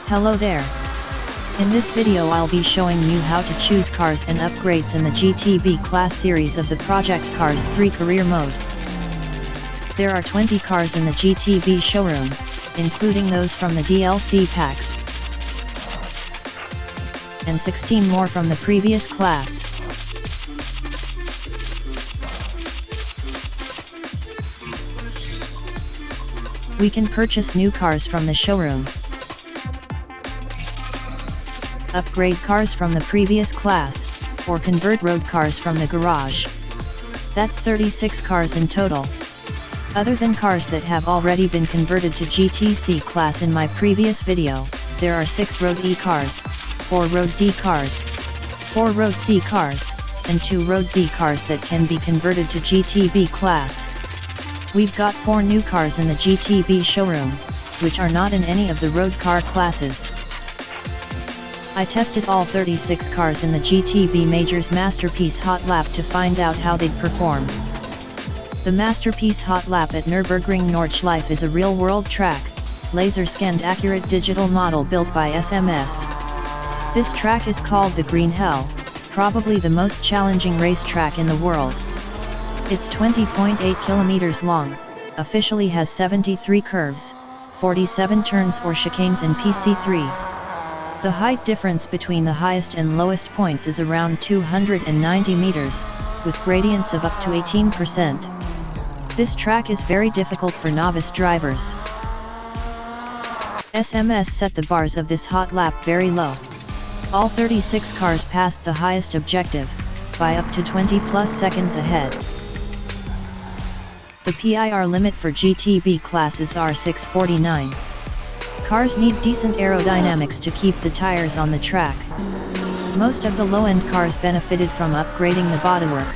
Hello there. In this video I'll be showing you how to choose cars and upgrades in the GTB class series of the Project Cars 3 career mode. There are 20 cars in the GTB showroom, including those from the DLC packs, and 16 more from the previous class. We can purchase new cars from the showroom, upgrade cars from the previous class, or convert road cars from the garage. That's 36 cars in total. Other than cars that have already been converted to GTC class in my previous video, there are 6 Road E cars, 4 Road D cars, 4 Road C cars, and 2 Road B cars that can be converted to GTB class. We've got 4 new cars in the GTB showroom, which are not in any of the road car classes. I tested all 36 cars in the GTB Majors Masterpiece Hot Lap to find out how they'd perform. The Masterpiece Hot Lap at Nürburgring Nordschleife is a real-world track, laser-scanned accurate digital model built by SMS. This track is called the Green Hell, probably the most challenging racetrack in the world. It's 20.8 kilometers long, officially has 73 curves, 47 turns or chicanes in PC3. The height difference between the highest and lowest points is around 290 meters, with gradients of up to 18%. This track is very difficult for novice drivers. SMS set the bars of this hot lap very low. All 36 cars passed the highest objective, by up to 20 plus seconds ahead. The PIR limit for GTB class is R649. Cars need decent aerodynamics to keep the tires on the track. Most of the low-end cars benefited from upgrading the bodywork.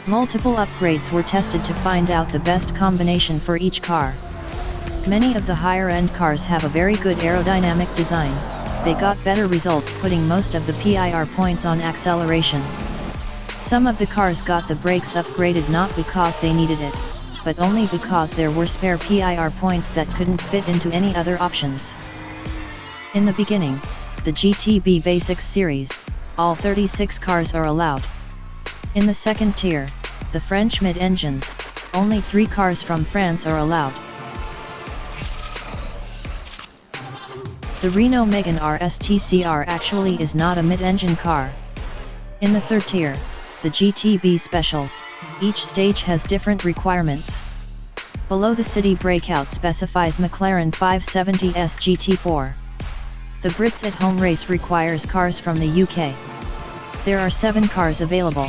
Multiple upgrades were tested to find out the best combination for each car. Many of the higher-end cars have a very good aerodynamic design. They got better results putting most of the PIR points on acceleration. Some of the cars got the brakes upgraded not because they needed it, but only because there were spare PIR points that couldn't fit into any other options. In the beginning, the GTB Basics series, all 36 cars are allowed. In the second tier, the French mid-engines, only 3 cars from France are allowed. The Renault Mégane RS TCR actually is not a mid-engine car. In the third tier, the GTB Specials, each stage has different requirements. Below the city breakout specifies McLaren 570S GT4. The Brits at Home race requires cars from the UK. There are 7 cars available.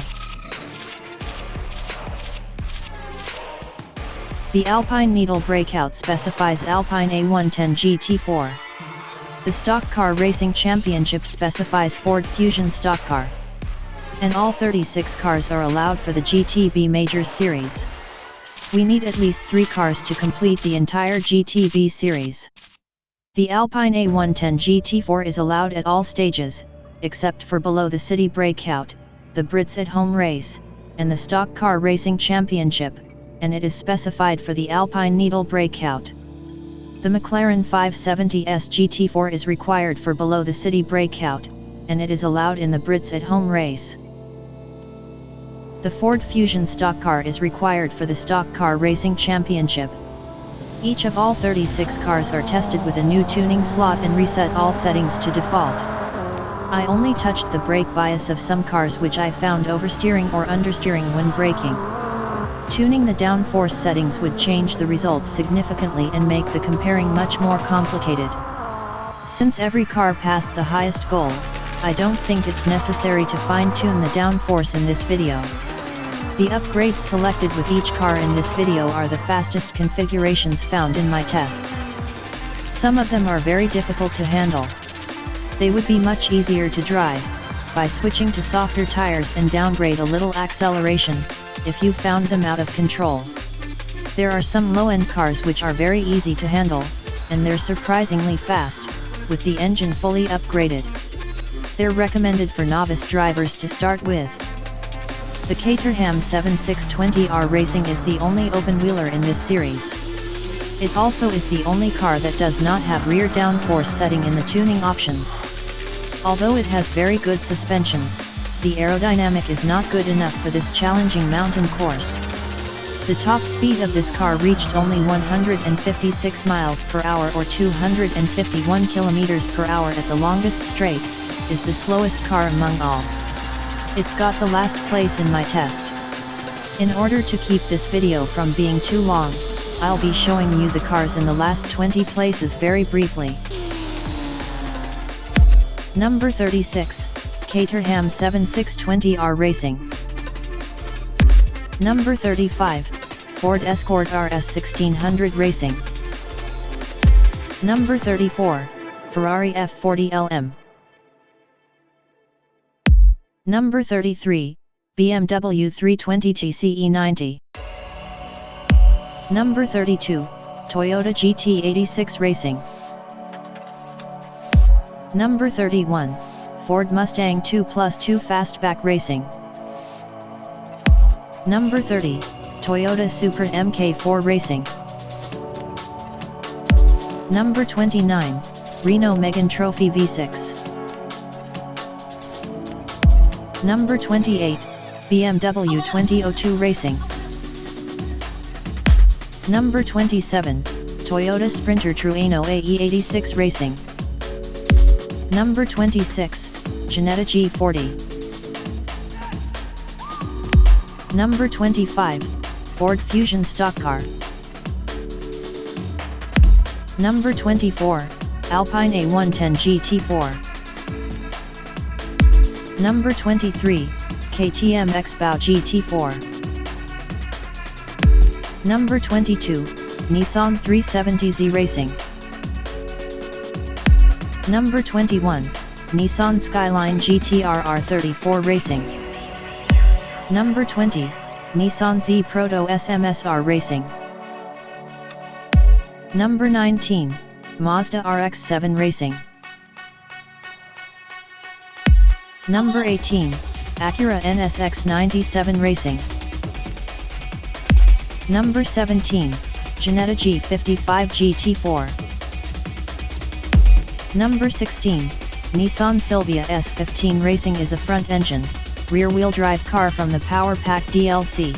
The Alpine Needle breakout specifies Alpine A110 GT4. The Stockcar Racing Championship specifies Ford Fusion Stockcar. And all 36 cars are allowed for the GTB Majors series. We need at least 3 cars to complete the entire GTB series. The Alpine A110 GT4 is allowed at all stages, except for below the city breakout, the Brits at Home race, and the Stockcar Racing Championship, and it is specified for the Alpine Needle breakout. The McLaren 570S GT4 is required for below the city breakout, and it is allowed in the Brits at Home race. The Ford Fusion Stock Car is required for the Stock Car Racing Championship. Each of all 36 cars are tested with a new tuning slot and reset all settings to default. I only touched the brake bias of some cars which I found oversteering or understeering when braking. Tuning the downforce settings would change the results significantly and make the comparing much more complicated. Since every car passed the highest goal, I don't think it's necessary to fine-tune the downforce in this video. The upgrades selected with each car in this video are the fastest configurations found in my tests. Some of them are very difficult to handle. They would be much easier to drive, by switching to softer tires and downgrade a little acceleration, if you found them out of control. There are some low-end cars which are very easy to handle, and they're surprisingly fast, with the engine fully upgraded. They're recommended for novice drivers to start with. The Caterham 7620R Racing is the only open-wheeler in this series. It also is the only car that does not have rear downforce setting in the tuning options. Although it has very good suspensions, the aerodynamic is not good enough for this challenging mountain course. The top speed of this car reached only 156 miles per hour or 251 kilometers per hour at the longest straight, is the slowest car among all. It's got the last place in my test. In order to keep this video from being too long, I'll be showing you the cars in the last 20 places very briefly. Number 36, Caterham 7620R Racing. Number 35, Ford Escort RS 1600 Racing. Number 34, Ferrari F40 LM. Number 33, BMW 320 TCE 90. Number 32, Toyota GT86 Racing. Number 31, Ford Mustang 2+2 Fastback Racing. Number 30, Toyota Supra MkIV Racing. Number 29, Renault Mégane Trophy V6. Number 28, BMW 2002 Racing. Number 27, Toyota Sprinter Trueno AE86 Racing. Number 26, Ginetta G40. Number 25, Ford Fusion Stockcar. Number 24, Alpine A110 GT4. Number 23, KTM X-Bow GT4. Number 22, Nissan 370Z Racing. Number 21, Nissan Skyline GTR R34 Racing. Number 20, Nissan Z Proto SMS-R Racing. Number 19, Mazda RX-7 Racing. Number 18, Acura NSX 97 Racing. Number 17, Ginetta G55 GT4. Number 16, Nissan Silvia S15 Racing is a front-engine, rear-wheel drive car from the Power Pack DLC.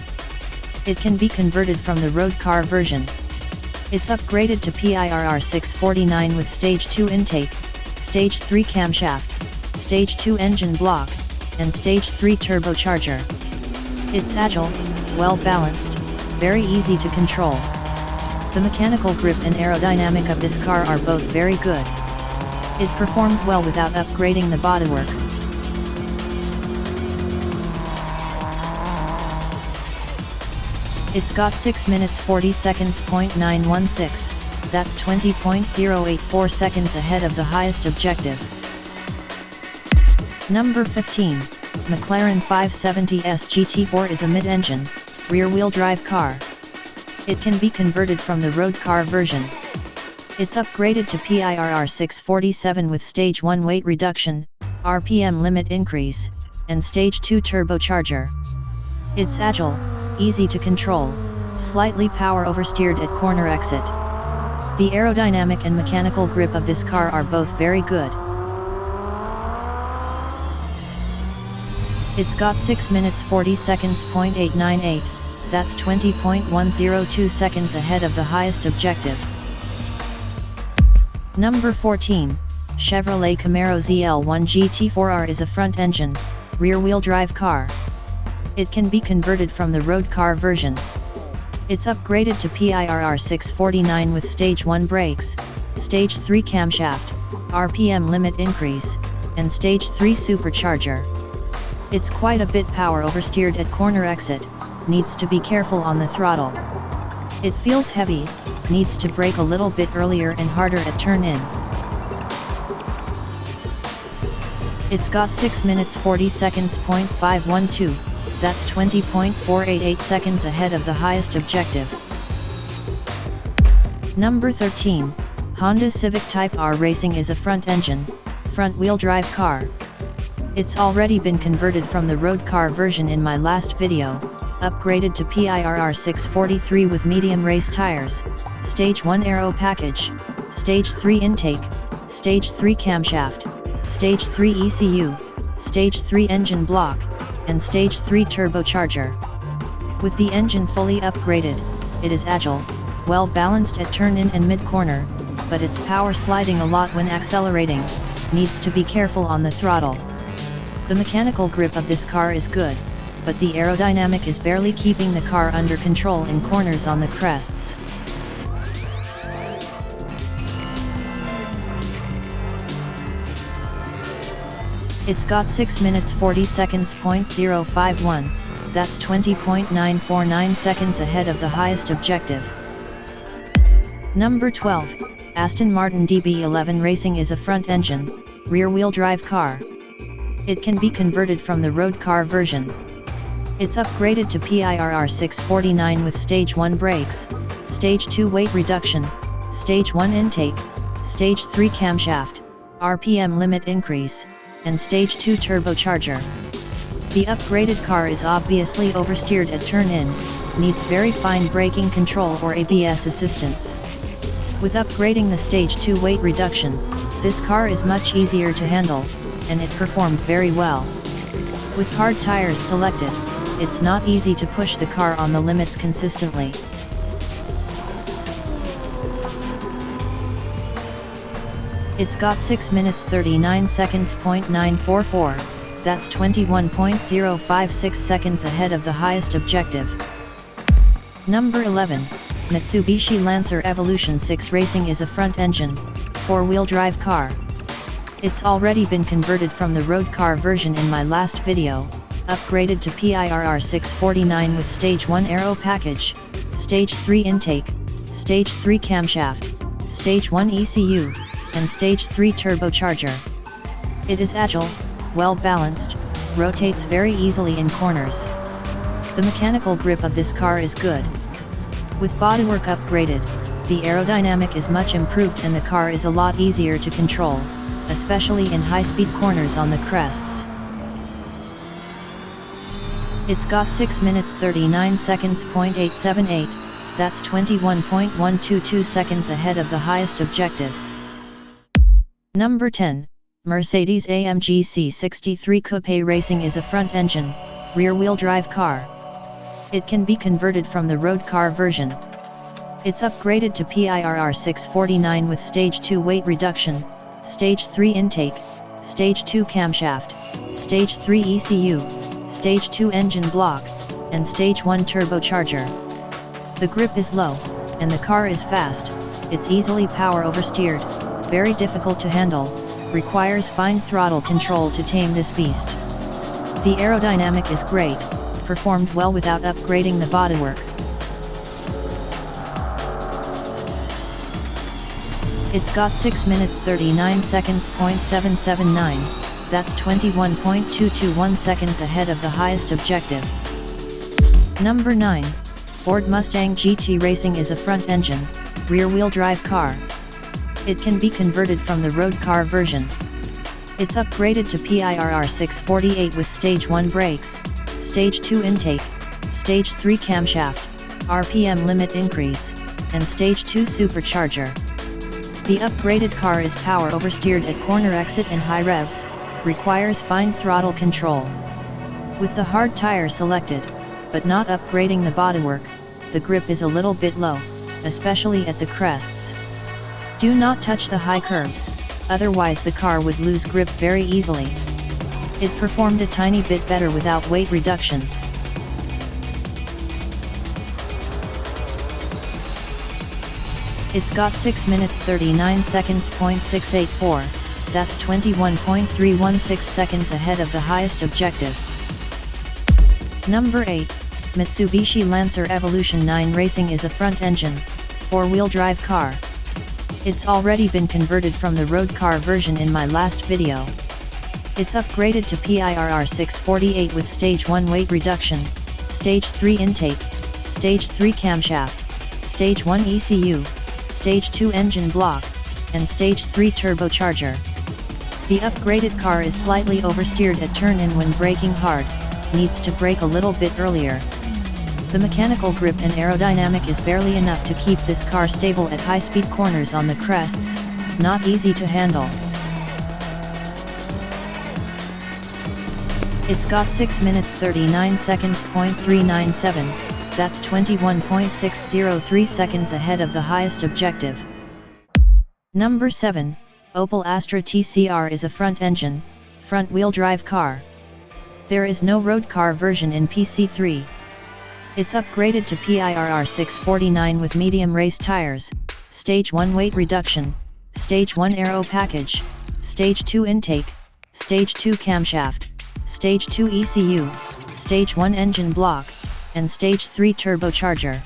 It can be converted from the road car version. It's upgraded to PIRR 649 with Stage 2 intake, Stage 3 camshaft, Stage 2 engine block, and Stage 3 turbocharger. It's agile, well-balanced, very easy to control. The mechanical grip and aerodynamic of this car are both very good. It performed well without upgrading the bodywork. It's got 6 minutes 40 seconds .916, that's 20.084 seconds ahead of the highest objective. Number 15, McLaren 570S GT4 is a mid-engine, rear-wheel drive car. It can be converted from the road car version. It's upgraded to PIRR 647 with Stage 1 weight reduction, RPM limit increase, and Stage 2 turbocharger. It's agile, easy to control, slightly power oversteered at corner exit. The aerodynamic and mechanical grip of this car are both very good. It's got 6 minutes 40 seconds .898, that's 20.102 seconds ahead of the highest objective. Number 14, Chevrolet Camaro ZL1 GT4R is a front-engine, rear-wheel drive car. It can be converted from the road car version. It's upgraded to PIRR 649 with Stage 1 brakes, Stage 3 camshaft, RPM limit increase, and Stage 3 supercharger. It's quite a bit power oversteered at corner exit, needs to be careful on the throttle. It feels heavy, needs to brake a little bit earlier and harder at turn in. It's got 6 minutes 40 seconds .512, that's 20.488 seconds ahead of the highest objective. Number 13, Honda Civic Type R Racing is a front-engine, front-wheel drive car. It's already been converted from the road car version in my last video. upgraded to PIRR 643 with medium race tires, Stage 1 aero package, Stage 3 intake, Stage 3 camshaft, Stage 3 ECU, Stage 3 engine block, and Stage 3 turbocharger. With the engine fully upgraded, it is agile, well balanced at turn-in and mid-corner, but it's power sliding a lot when accelerating, needs to be careful on the throttle. The mechanical grip of this car is good, but the aerodynamic is barely keeping the car under control in corners on the crests. It's got 6 minutes 40 seconds .051, that's 20.949 seconds ahead of the highest objective. Number 12, Aston Martin DB11 Racing is a front-engine, rear-wheel drive car. It can be converted from the road car version. It's upgraded to PIRR 649 with Stage 1 brakes, Stage 2 weight reduction, Stage 1 intake, Stage 3 camshaft, RPM limit increase, and Stage 2 turbocharger. The upgraded car is obviously oversteered at turn-in, needs very fine braking control or ABS assistance. With upgrading the Stage 2 weight reduction, this car is much easier to handle, and it performed very well. With hard tires selected, it's not easy to push the car on the limits consistently. It's got 6 minutes 39 seconds .944, that's 21.056 seconds ahead of the highest objective. Number 11, Mitsubishi Lancer Evolution 6 Racing is a front-engine, four-wheel drive car. It's already been converted from the road car version in my last video, upgraded to PIRR 649 with Stage 1 aero package, Stage 3 intake, Stage 3 camshaft, Stage 1 ECU, and Stage 3 turbocharger. It is agile, well balanced, rotates very easily in corners. The mechanical grip of this car is good. With bodywork upgraded, the aerodynamic is much improved and the car is a lot easier to control, especially in high-speed corners on the crests. It's got 6 minutes 39 seconds .878, that's 21.122 seconds ahead of the highest objective. Number 10, Mercedes-AMG C63 Coupé Racing is a front-engine, rear-wheel drive car. It can be converted from the road car version. It's upgraded to PIRR 649 with Stage 2 weight reduction, Stage 3 intake, Stage 2 camshaft, Stage 3 ECU, Stage 2 engine block, and Stage 1 turbocharger. The grip is low, and the car is fast, it's easily power oversteered, very difficult to handle, requires fine throttle control to tame this beast. The aerodynamic is great, performed well without upgrading the bodywork. It's got 6 minutes 39 seconds .779, that's 21.221 seconds ahead of the highest objective. Number 9, Ford Mustang GT Racing is a front-engine, rear-wheel drive car. It can be converted from the road car version. It's upgraded to PIRR 648 with Stage 1 brakes, Stage 2 intake, Stage 3 camshaft, RPM limit increase, and Stage 2 supercharger. The upgraded car is power oversteered at corner exit and high revs, requires fine throttle control. With the hard tire selected, but not upgrading the bodywork, the grip is a little bit low, especially at the crests. Do not touch the high curves, otherwise the car would lose grip very easily. It performed a tiny bit better without weight reduction. It's got 6 minutes 39 seconds .684, that's 21.316 seconds ahead of the highest objective. Number 8, Mitsubishi Lancer Evolution 9 Racing is a front-engine, four-wheel drive car. It's already been converted from the road car version in my last video. It's upgraded to PIRR 648 with Stage 1 weight reduction, Stage 3 intake, Stage 3 camshaft, Stage 1 ECU, Stage 2 engine block, and Stage 3 turbocharger. The upgraded car is slightly oversteered at turn-in when braking hard, needs to brake a little bit earlier. The mechanical grip and aerodynamic is barely enough to keep this car stable at high-speed corners on the crests, not easy to handle. It's got 6 minutes 39 seconds .397, that's 21.603 seconds ahead of the highest objective. Number 7, Opel Astra TCR is a front-engine, front-wheel drive car. There is no road car version in PC3. It's upgraded to PIRR 649 with medium race tires, Stage 1 weight reduction, Stage 1 aero package, Stage 2 intake, Stage 2 camshaft, Stage 2 ECU, Stage 1 engine block, and Stage 3 turbocharger.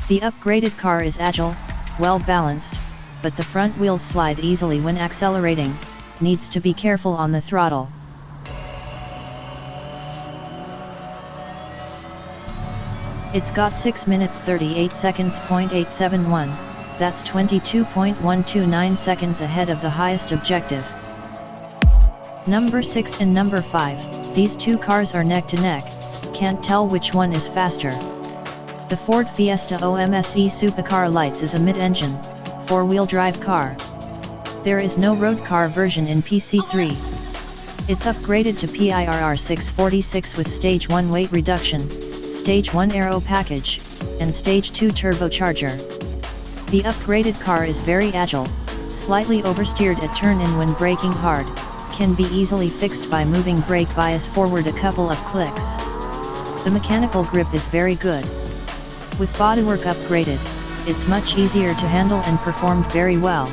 The upgraded car is agile, well balanced, but the front wheels slide easily when accelerating, needs to be careful on the throttle. It's got 6 minutes 38 seconds .871, that's 22.129 seconds ahead of the highest objective. Number 6 and number 5, these two cars are neck to neck, can't tell which one is faster. The Ford Fiesta OMSE Supercar Lights is a mid-engine, four-wheel drive car. There is no road car version in PC3. It's upgraded to PIRR 646 with Stage 1 weight reduction, Stage 1 aero package, and Stage 2 turbocharger. The upgraded car is very agile, slightly oversteered at turn-in when braking hard, can be easily fixed by moving brake bias forward a couple of clicks. The mechanical grip is very good. With bodywork upgraded, it's much easier to handle and performed very well.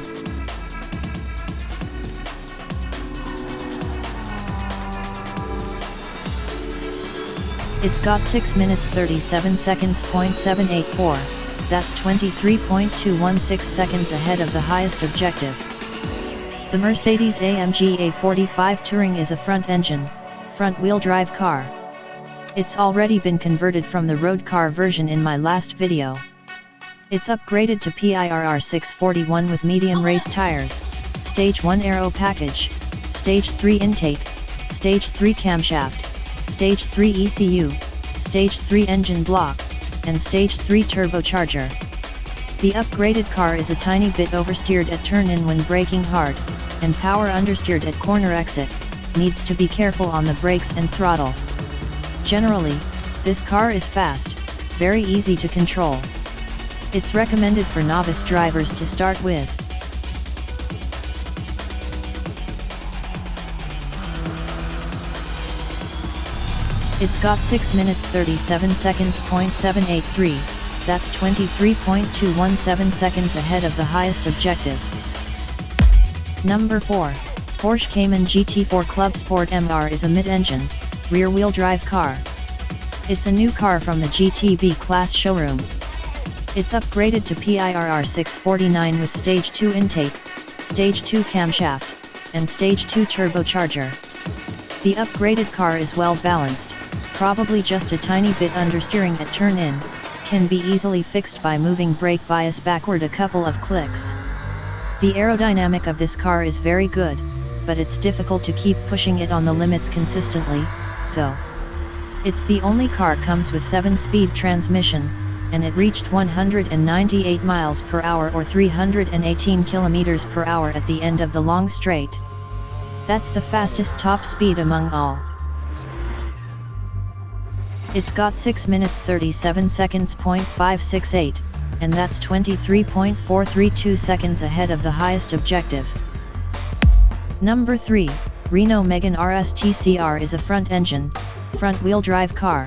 It's got 6 minutes 37 seconds .784, that's 23.216 seconds ahead of the highest objective. The Mercedes-AMG A45 Touring is a front-engine, front-wheel drive car. It's already been converted from the road car version in my last video. It's upgraded to PIRR 641 with medium race tires, Stage 1 aero package, Stage 3 intake, Stage 3 camshaft, Stage 3 ECU, Stage 3 engine block, and Stage 3 turbocharger. The upgraded car is a tiny bit oversteered at turn-in when braking hard, and power understeered at corner exit, needs to be careful on the brakes and throttle. Generally, this car is fast, very easy to control. It's recommended for novice drivers to start with. It's got 6 minutes 37 seconds .783, that's 23.217 seconds ahead of the highest objective. Number 4, Porsche Cayman GT4 Club Sport MR is a mid-engine, rear-wheel drive car. It's a new car from the GTB class showroom. It's upgraded to PIRR 649 with Stage 2 intake, Stage 2 camshaft, and Stage 2 turbocharger. The upgraded car is well balanced, probably just a tiny bit understeering at turn-in, can be easily fixed by moving brake bias backward a couple of clicks. The aerodynamic of this car is very good, but it's difficult to keep pushing it on the limits consistently, though. It's the only car comes with 7-speed transmission, and it reached 198 miles per hour or 318 kilometers per hour at the end of the long straight. That's the fastest top speed among all. It's got 6 minutes 37 seconds .568, and that's 23.432 seconds ahead of the highest objective. Number 3, Renault Mégane RS TCR is a front-engine, front-wheel drive car.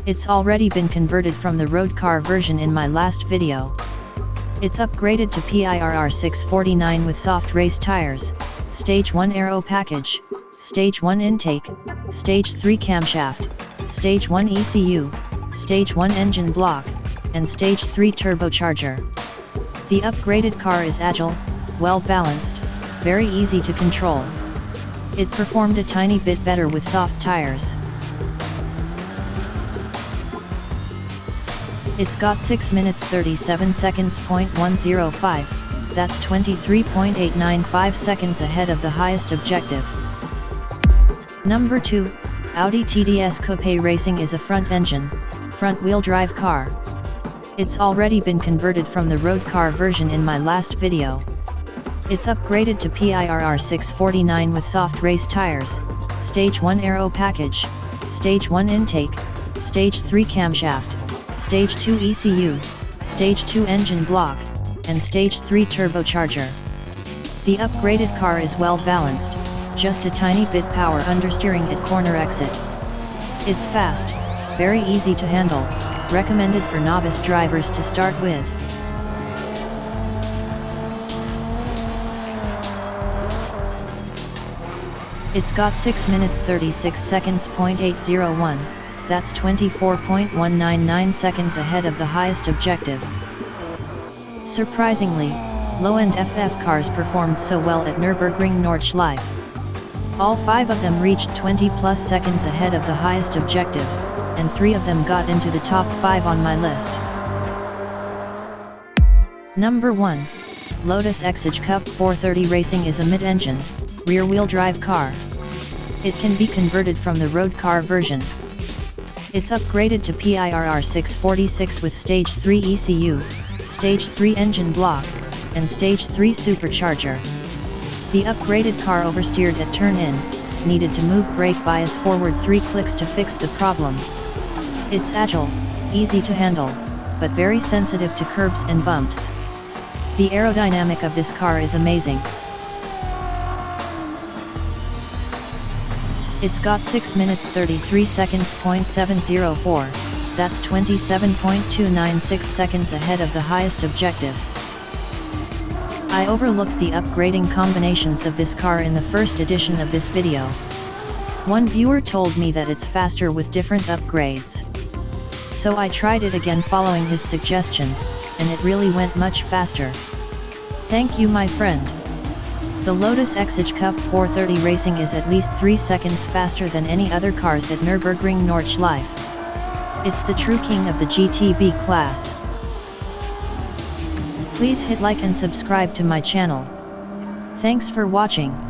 It's already been converted from the road car version in my last video. It's upgraded to PIRR 649 with soft race tires, Stage 1 aero package, Stage 1 intake, Stage 3 camshaft, Stage 1 ECU, Stage 1 engine block, and Stage 3 turbocharger. The upgraded car is agile, well balanced, very easy to control. It performed a tiny bit better with soft tires. It's got 6 minutes 37 seconds .105, that's 23.895 seconds ahead of the highest objective. Number 2, Audi TTS Coupé Racing is a front-engine, front-wheel drive car. It's already been converted from the road car version in my last video. It's upgraded to PIRR 649 with soft race tires, Stage 1 aero package, Stage 1 intake, Stage 3 camshaft, Stage 2 ECU, Stage 2 engine block, and Stage 3 turbocharger. The upgraded car is well balanced, just a tiny bit power understeering at corner exit. It's fast, very easy to handle, recommended for novice drivers to start with. It's got 6 minutes 36 seconds .801, that's 24.199 seconds ahead of the highest objective. Surprisingly, low-end FF cars performed so well at Nürburgring Nordschleife. All 5 of them reached 20+ seconds ahead of the highest objective, and 3 of them got into the top 5 on my list. Number 1. Lotus Exige Cup 430 Racing is a mid-engine, rear-wheel drive car. It can be converted from the road car version. It's upgraded to PIRR 646 with Stage 3 ECU, Stage 3 engine block, and Stage 3 supercharger. The upgraded car oversteered at turn-in, needed to move brake bias forward 3 clicks to fix the problem. It's agile, easy to handle, but very sensitive to curbs and bumps. The aerodynamic of this car is amazing. It's got 6 minutes 33 seconds .704, that's 27.296 seconds ahead of the highest objective. I overlooked the upgrading combinations of this car in the first edition of this video. One viewer told me that it's faster with different upgrades. So I tried it again following his suggestion, and it really went much faster. Thank you, my friend. The Lotus Exige Cup 430 Racing is at least 3 seconds faster than any other cars at Nürburgring Nordschleife. It's the true king of the GTB class. Please hit like and subscribe to my channel. Thanks for watching.